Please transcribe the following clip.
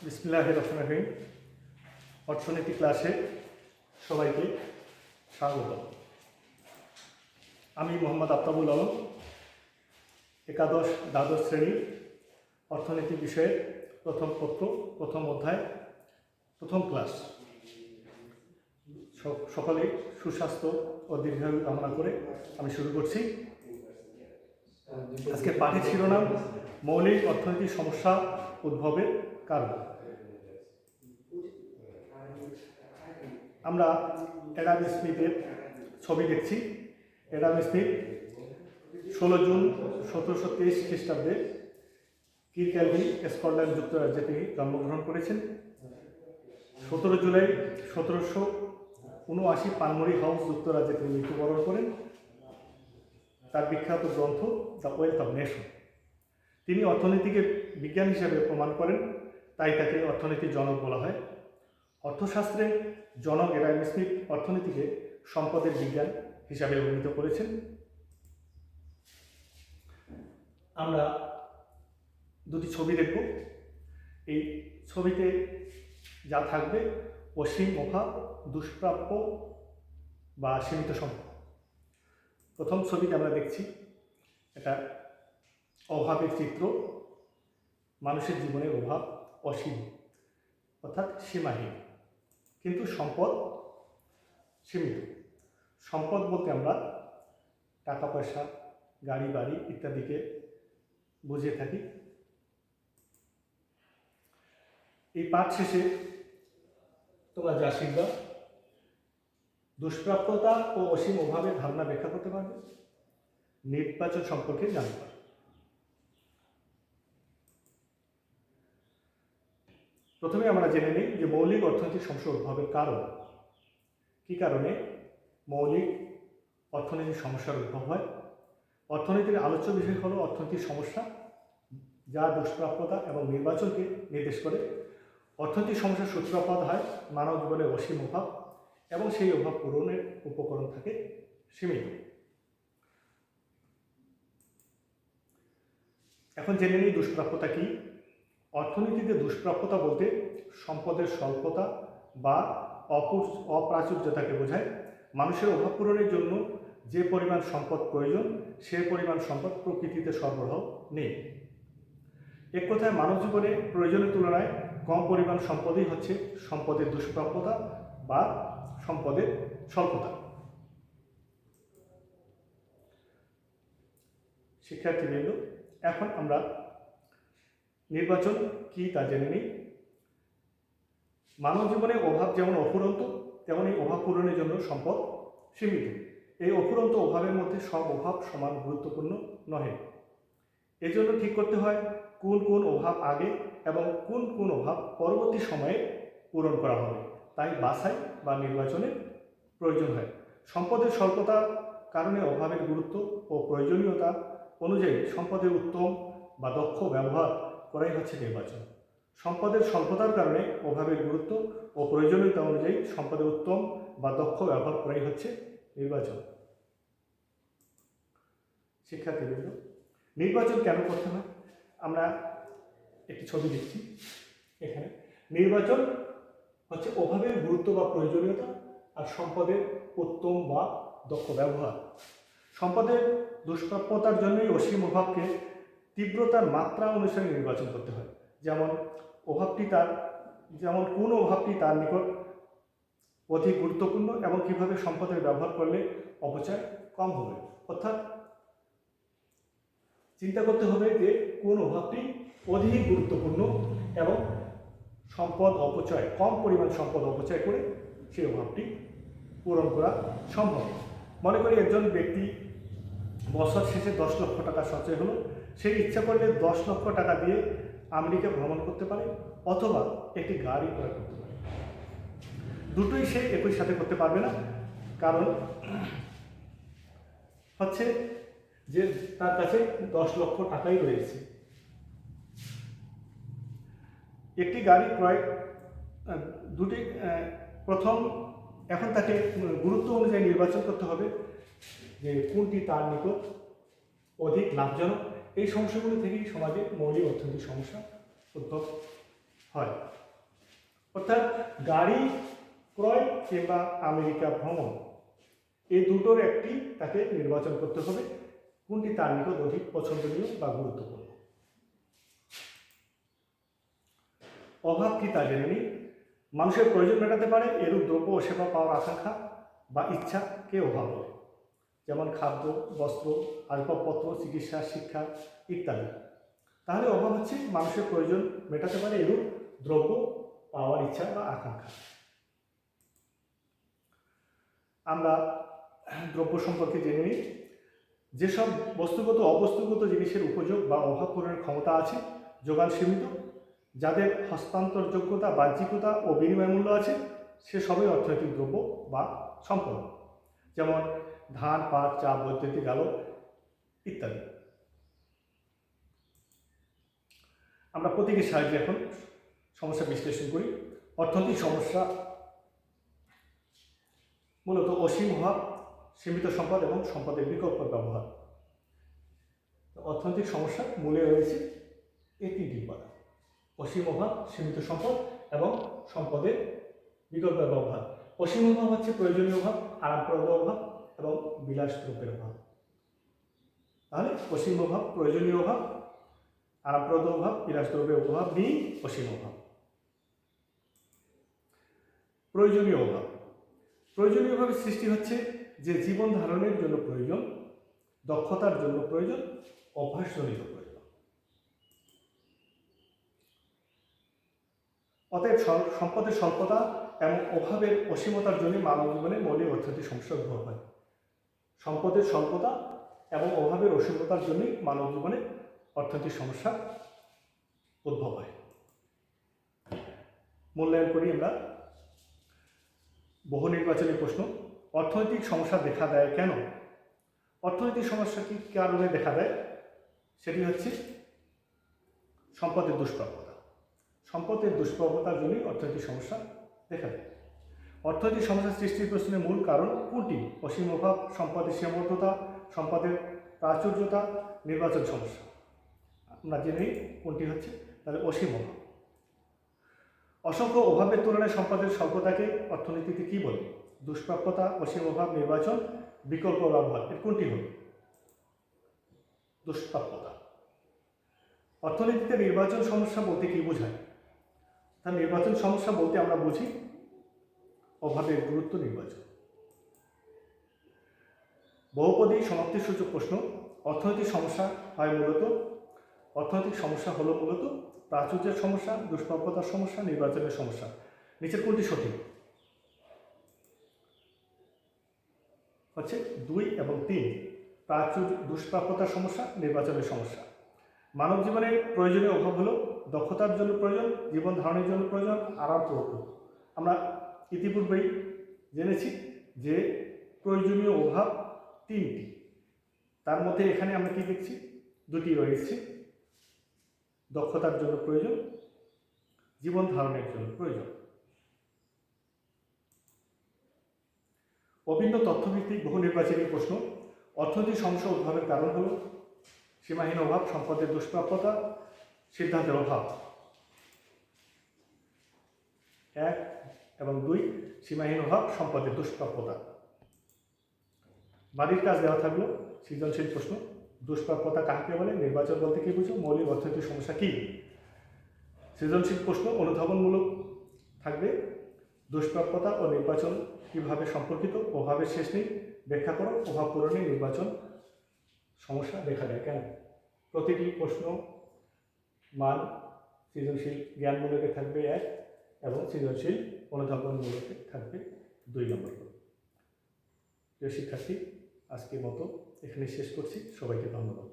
বিসমিল্লাহির রহমানির রহিম। অর্থনীতি ক্লাসে সবাইকে স্বাগত। আমি মোহাম্মদ আফতাবুল আলম, একাদশ দ্বাদশ শ্রেণী অর্থনীতি বিষয়ের প্রথম পত্র, প্রথম অধ্যায়, প্রথম ক্লাস। সকলে সুস্বাস্থ্য ও দীর্ঘায়ু কামনা করে আমি শুরু করছি। আজকে পাঠের শিরোনাম মৌলিক অর্থনৈতিক সমস্যা উদ্ভবের কারণ। আমরা অ্যাডাম স্মিথের ছবি দেখছি। অ্যাডাম স্মিথ 16 জুন 1723 খ্রিস্টাব্দে কিরক্যালবি, স্কটল্যান্ড যুক্তরাজ্যে তিনি জন্মগ্রহণ করেছেন। 17 জুলাই 1779 পানমরি হাউস, যুক্তরাজ্যে তিনি মৃত্যুবরণ করেন। তার বিখ্যাত গ্রন্থ দ্য ওয়েলথ অফ নেশন। তিনি অর্থনীতিকে বিজ্ঞান হিসেবে প্রমাণ করেন, তাই তাকে অর্থনীতির জনক বলা হয়। অর্থশাস্ত্রের জনক অ্যাডাম স্মিথ অর্থনীতিকে সম্পদের বিজ্ঞান হিসাবে অভিহিত করেছেন। আমরা দুটি ছবি দেখব। এই ছবিতে যা থাকবে অসীম অভাব, দুষ্প্রাপ্য বা সীমিত সম্পদ। প্রথম ছবিতে আমরা দেখছি এটা অভাবের চিত্র। মানুষের জীবনে অভাব অসীম, অর্থাৎ সীমাহীন, কিন্তু সম্পদ সীমিত। সম্পদ বলতে আমরা টাকা পয়সা, গাড়ি বাড়ি ইত্যাদিকে বুঝিয়ে থাকি। এই পাঠ শেষে তোমরা যা শিখবা, দুষ্প্রাপ্যতা ও অসীম অভাবের ধারণা ব্যাখ্যা করতে পারবে, নির্বাচন সম্পর্কে জানতে পারবে। প্রথমে আমরা জেনে নিই যে মৌলিক অর্থনৈতিক সমস্যা উদ্ভবের কারণ। কী কারণে মৌলিক অর্থনৈতিক সমস্যার উদ্ভব হয়? অর্থনীতির আলোচ্য বিষয় হলো অর্থনৈতিক সমস্যা, যা দুষ্প্রাপ্যতা এবং নির্বাচনকে নির্দেশ করে। অর্থনৈতিক সমস্যার সূত্রপাত হয় মানব জীবনে অসীম অভাব এবং সেই অভাব পূরণের উপকরণ থাকে সীমিত। এখন জেনে নিই দুষ্প্রাপ্যতা কী। অর্থনীতিতে দুষ্প্রাপ্যতা বলতে সম্পদের স্বল্পতা বা অপ্রাচুর্যতাকে বোঝায়। মানুষের অভাব পূরণের জন্য যে পরিমাণ সম্পদ প্রয়োজন, সে পরিমাণ সম্পদ প্রকৃতিতে সরবরাহ নেই। এক কথায় মানব জীবনে প্রয়োজনের তুলনায় কম পরিমাণ সম্পদই হচ্ছে সম্পদের দুষ্প্রাপ্যতা বা সম্পদের স্বল্পতা। শিক্ষার্থীবৃন্দ, এখন আমরা নির্বাচন কি তা জেনে নিই। মানব জীবনে অভাব যেমন অফুরন্ত, তেমন এই অভাব পূরণের জন্য সম্পদ সীমিত। এই অফুরন্ত অভাবের মধ্যে সব অভাব সমান গুরুত্বপূর্ণ নহে। এজন্য ঠিক করতে হয় কোন কোন অভাব আগে এবং কোন কোন অভাব পরবর্তী সময়ে পূরণ করা হবে। তাই বাছাই বা নির্বাচনের প্রয়োজন হয়। সম্পদের স্বল্পতার কারণে অভাবের গুরুত্ব ও প্রয়োজনীয়তা অনুযায়ী সম্পদের উত্তম বা দক্ষ ব্যবহার করাই হচ্ছে নির্বাচন। সম্পদের স্বল্পতার কারণে অভাবের গুরুত্ব ও প্রয়োজনীয়তা অনুযায়ী সম্পদের উত্তম বা দক্ষ ব্যবহার করাই হচ্ছে নির্বাচন। শিক্ষার্থীবৃন্দ, নির্বাচন কেন করতে হয়? আমরা একটি ছবি দেখছি এখানে। নির্বাচন হচ্ছে অভাবের গুরুত্ব বা প্রয়োজনীয়তা আর সম্পদের উত্তম বা দক্ষ ব্যবহার। সম্পদের দুষ্প্রাপ্যতার জন্যই অসীম অভাবকে তীব্রতার মাত্রা অনুসারে নির্বাচন করতে হয়। যেমন কোন অভাবটি তার নিকট অধিক গুরুত্বপূর্ণ এবং কিভাবে সম্পদের ব্যবহার করলে অপচয় কম হবে। অর্থাৎ চিন্তা করতে হবে যে কোন অভাবটি অধিক গুরুত্বপূর্ণ এবং কম পরিমাণ সম্পদ অপচয় করে সেই অভাবটি পূরণ করা সম্ভব। মনে করি একজন ব্যক্তি বছর শেষে 10 লক্ষ টাকা সঞ্চয় হলো, সেই ইচ্ছা করলে 10 লক্ষ টাকা দিয়ে আমেরিকা ভ্রমণ করতে পারে অথবা একটি গাড়ি ক্রয় করতে পারে। দুটোই সে একই সাথে করতে পারবে না, কারণ হচ্ছে যে তার কাছে 10 লক্ষ টাকাই রয়েছে। একটি গাড়ি ক্রয় প্রথম এখন তাকে গুরুত্ব অনুযায়ী নির্বাচন করতে হবে যে কোনটি তার নিকট অধিক লাভজনক। এই সমস্যাগুলো থেকেই সমাজে মৌলিক অর্থনৈতিক সমস্যা উদ্ভব হয়। অর্থাৎ গাড়ি ক্রয় কিংবা আমেরিকা ভ্রমণ, এই দুটোর একটি তাকে নির্বাচন করতে হবে কোনটি তার নিকট অধিক পছন্দনীয় বা গুরুত্বপূর্ণ। অভাব কি তা জেনে নিই। মানুষের প্রয়োজন মেটাতে পারে এরূপ দ্রব্য ও সেবা পাওয়ার আকাঙ্ক্ষা বা ইচ্ছাকে অভাব বলে, যেমন খাদ্য, বস্ত্র, আসবাবপত্র, চিকিৎসা, শিক্ষা ইত্যাদি। তাহলে অভাব হচ্ছে মানুষের প্রয়োজন মেটাতে পারে এরূপ দ্রব্য পাওয়ার ইচ্ছা বা আকাঙ্ক্ষা। আমরা দ্রব্য সম্পর্কে জেনে নিই। যেসব বস্তুগত অবস্তুগত জিনিসের উপযোগ বা অভাব পূরণের ক্ষমতা আছে, যোগান সীমিত, যাদের হস্তান্তরযোগ্যতা, বাহ্যিকতা ও বিনিময় মূল্য আছে, সে সবই অর্থনৈতিক দ্রব্য বা সম্পদ, যেমন ধান, পাট, চা, বৈদ্যুতিক আলো ইত্যাদি। আমরা প্রতীকের সাহায্যে এখন সমস্যা বিশ্লেষণ করি। অর্থনৈতিক সমস্যা মূলত অসীম অভাব, সীমিত সম্পদ এবং সম্পদের বিকল্প ব্যবহার। অর্থনৈতিক সমস্যা মূলে রয়েছে এই তিনটি উপাদান: অসীম অভাব, সীমিত সম্পদ এবং সম্পদের বিকল্প ব্যবহার। অসীম অভাব হচ্ছে প্রয়োজনীয় অভাব, আরামপ্রদ অভাব এবং বিলাস দ্রব্যের অভাব। তাহলে অসীম অভাব, প্রয়োজনীয় অভাব, আরামপ্রদ অভাব, বিলাস দ্রব্যের অভাব নিয়েই অসীম অভাব। প্রয়োজনীয় অভাব। প্রয়োজনীয় অভাবের সৃষ্টি হচ্ছে যে জীবন ধারণের জন্য প্রয়োজন, দক্ষতার জন্য প্রয়োজন, অভ্যাসজনিত প্রয়োজন। অতএব সম্পদের স্বল্পতা এবং অভাবের অসীমতার জন্য মানব জীবনে মৌলিক অর্থনৈতিক সমস্যা উদ্ভব হয়। সম্পদের স্বল্পতা এবং অভাবের অসীমতার জন্যই মানব জীবনে অর্থনৈতিক সমস্যা উদ্ভব হয়। মূল্যায়ন করি আমরা। বহু নির্বাচনী প্রশ্ন। অর্থনৈতিক সমস্যা দেখা দেয় কেন? অর্থনৈতিক সমস্যা কি কারণে দেখা দেয়? সেটি হচ্ছে সম্পদের দুষ্প্রাপ্যতা। সম্পদের দুষ্প্রাপ্যতার জন্যই অর্থনৈতিক সমস্যা দেখা দেয়। অর্থনৈতিক সমস্যা সৃষ্টির প্রশ্নের মূল কারণ কোনটি? অসীম অভাব, সম্পদের সীমাবদ্ধতা, সম্পদের প্রাচুর্যতা, নির্বাচন সমস্যা। আমরা জেনে নিই কোনটি হচ্ছে, তাহলে অসীম অভাব। অসংখ্য অভাবের তুলনায় সম্পদের স্বল্পতাকে অর্থনীতিতে কি বলে? দুষ্প্রাপ্যতা, অসীম অভাব, নির্বাচন, বিকল্প ব্যবহার। এর কোনটি হল? দুষ্প্রাপ্যতা। অর্থনীতিতে নির্বাচন সমস্যা বলতে কি বোঝায়? তার নির্বাচন সমস্যা বলতে আমরা বুঝি অভাবের গুরুত্ব নির্বাচন। বহুপদী সমাপ্তিসূচক প্রশ্ন। অর্থনৈতিক সমস্যা হলো মূলত প্রাচুর্যের সমস্যা, দুষ্প্রাপ্যতার সমস্যা, নির্বাচনের সমস্যা। নিচের কোনটি সঠিক? হচ্ছে 2 এবং 3। প্রাচুর্য, দুষ্প্রাপ্যতার সমস্যা, নির্বাচনের সমস্যা। মানব জীবনের প্রয়োজনীয় অভাব হলো দক্ষতার জন্য প্রয়োজন, জীবন ধারণের জন্য প্রয়োজন, আরাম প্রয়োজন। আমরা ইতিপূর্বেই জেনেছি যে প্রয়োজনীয় অভাব 3টি, তার মধ্যে এখানে আমরা কি দেখছি? 2টি রয়েছে। দক্ষতার জন্য প্রয়োজন, জীবন ধারণের জন্য প্রয়োজন। অভিন্ন তথ্যভিত্তিক বহু নির্বাচনী প্রশ্ন। অর্থনৈতিক সমস্যা উদ্ভবের কারণ হল সীমাহীন অভাব, সম্পদের দুষ্প্রাপ্যতা, সিদ্ধান্তের অভাব। 1 এবং 2, সীমাহীন অভাব, সম্পদের দুষ্প্রাপ্যতা। বাড়ির কাজ দেওয়া থাকলো। সৃজনশীল প্রশ্ন। দুষ্প্রাপ্যতা কাকে বলে? নির্বাচন বলতে কি বুঝো? মৌলিক অর্থনৈতিক সমস্যা কি? সৃজনশীল প্রশ্ন অনুধাবনমূলক থাকবে। দুষ্প্রাপ্যতা ও নির্বাচন কিভাবে সম্পর্কিত? অভাবের শেষ নেই, ব্যাখ্যা করো। অভাব পূরণে নির্বাচন সমস্যা দেখা দেয় কেন? প্রতিটি প্রশ্ন মান সৃজনশীল জ্ঞানমূলকে থাকবে 1 এবং সৃজনশীল অনুধাবনমূলকে থাকবে 2 নম্বর করে। প্রিয় শিক্ষার্থী, আজকের মতো এখানে শেষ করছি। সবাইকে ধন্যবাদ।